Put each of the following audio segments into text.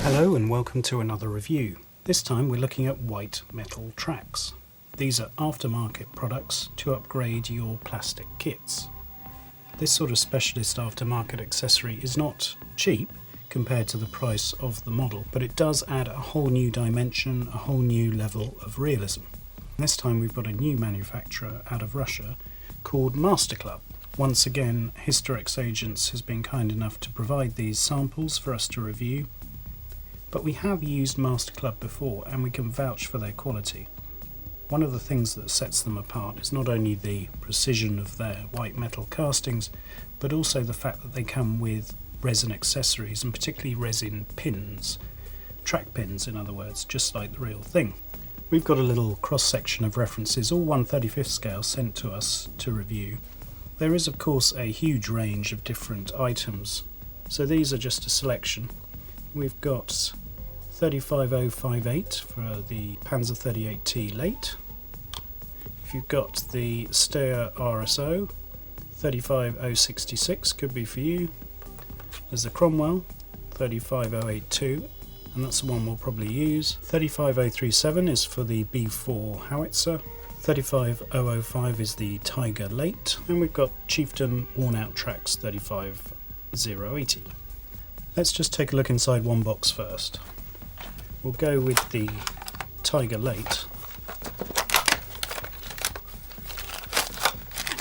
Hello and welcome to another review. This time we're looking at white metal tracks. These are aftermarket products to upgrade your plastic kits. This sort of specialist aftermarket accessory is not cheap compared to the price of the model, but it does add a whole new dimension, a whole new level of realism. This time we've got a new manufacturer out of Russia called Masterclub. Once again, Hysterix Agents has been kind enough to provide these samples for us to review. But we have used Masterclub before and we can vouch for their quality. One of the things that sets them apart is not only the precision of their white metal castings, but also the fact that they come with resin accessories, and particularly resin pins, track pins in other words, just like the real thing. We've got a little cross section of references, all 1/35th scale, sent to us to review. There is of course a huge range of different items, so these are just a selection. We've got 35058 for the Panzer 38T late. If you've got the Steyr RSO, 35066 could be for you. There's the Cromwell 35082, and that's the one we'll probably use. 35037 is for the B4 Howitzer. 35005 is the Tiger late, and we've got Chieftain worn out tracks 35080. Let's just take a look inside one box first. We'll go with the Tiger late.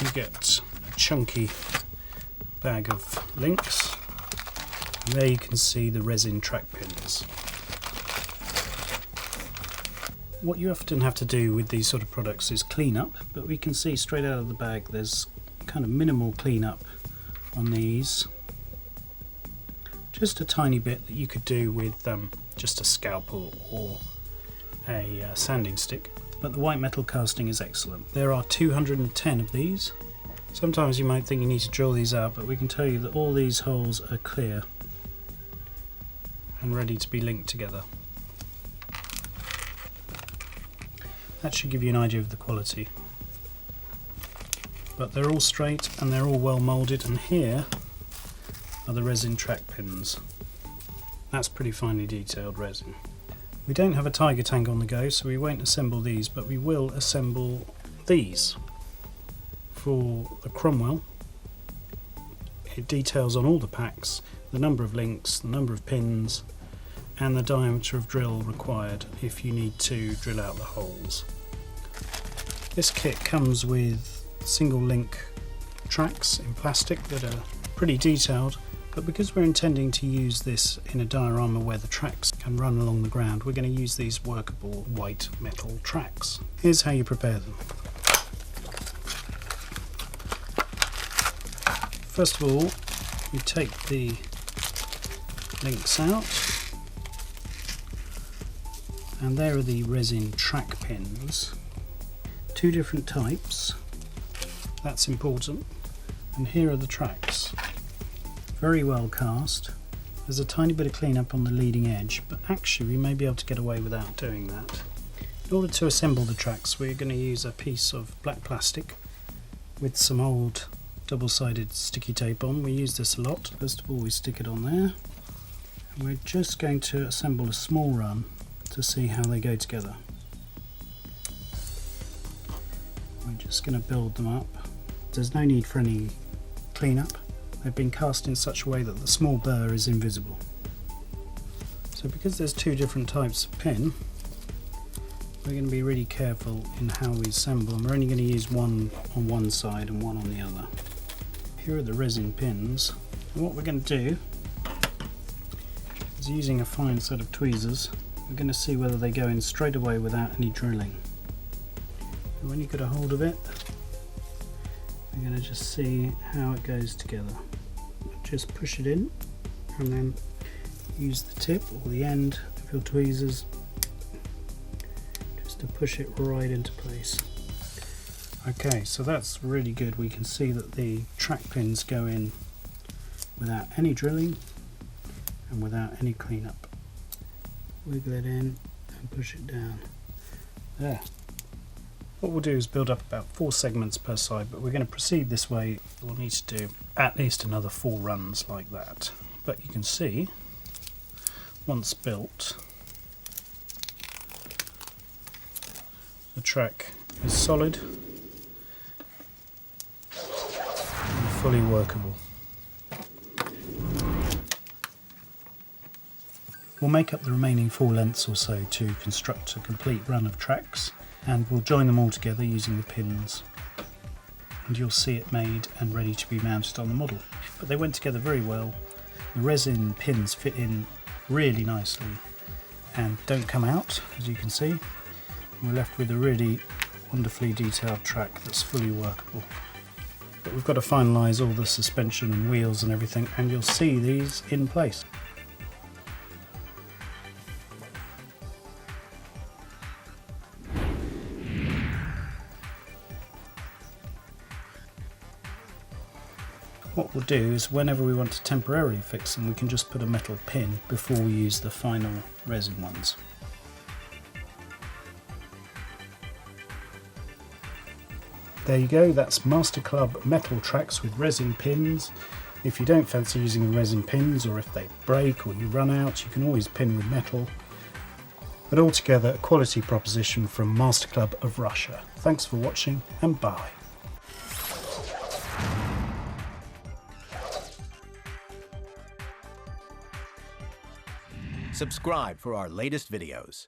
You get a chunky bag of links. And there you can see the resin track pins. What you often have to do with these sort of products is clean up, but we can see straight out of the bag there's kind of minimal clean up on these. Just a tiny bit that you could do with just a scalpel or a sanding stick, but the white metal casting is excellent. There are 210 of these. Sometimes you might think you need to drill these out, but we can tell you that all these holes are clear and ready to be linked together. That should give you an idea of the quality. But they're all straight and they're all well moulded, and here are the resin track pins. That's pretty finely detailed resin. We don't have a Tiger tank on the go, so we won't assemble these, but we will assemble these. For the Cromwell, it details on all the packs the number of links, the number of pins, and the diameter of drill required if you need to drill out the holes. This kit comes with single link tracks in plastic that are pretty detailed, but because we're intending to use this in a diorama where the tracks can run along the ground, we're going to use these workable white metal tracks. Here's how you prepare them. First of all, you take the links out, and there are the resin track pins. Two different types, that's important, and here are the tracks. Very well cast. There's a tiny bit of cleanup on the leading edge, but actually we may be able to get away without doing that. In order to assemble the tracks, we're going to use a piece of black plastic with some old double-sided sticky tape on. We use this a lot. First of all, we stick it on there, and we're just going to assemble a small run to see how they go together. We're just going to build them up. There's no need for any cleanup. They've been cast in such a way that the small burr is invisible. So because there's two different types of pin, we're going to be really careful in how we assemble them. We're only going to use one on one side and one on the other. Here are the resin pins, and what we're going to do is, using a fine set of tweezers, we're going to see whether they go in straight away without any drilling. And when you get a hold of it, we're going to just see how it goes together. Just push it in and then use the tip or the end of your tweezers just to push it right into place. Okay, so that's really good. We can see that the track pins go in without any drilling and without any cleanup. Wiggle it in and push it down. There. What we'll do is build up about 4 segments per side, but we're going to proceed this way. We'll need to do at least another 4 runs like that. But you can see Once built, the track is solid and fully workable. We'll make up the remaining 4 lengths or so to construct a complete run of tracks, and we'll join them all together using the pins, and you'll see it made and ready to be mounted on the model. But they went together very well. The resin pins fit in really nicely and don't come out, as you can see. We're left with a really wonderfully detailed track that's fully workable. But we've got to finalise all the suspension and wheels and everything, and you'll see these in place. What we'll do is whenever we want to temporarily fix them, we can just put a metal pin before we use the final resin ones. There you go, that's Masterclub Metal Tracks with resin pins. If you don't fancy using the resin pins, or if they break or you run out, you can always pin with metal. But altogether, a quality proposition from Masterclub of Russia. Thanks for watching, and bye. Subscribe for our latest videos.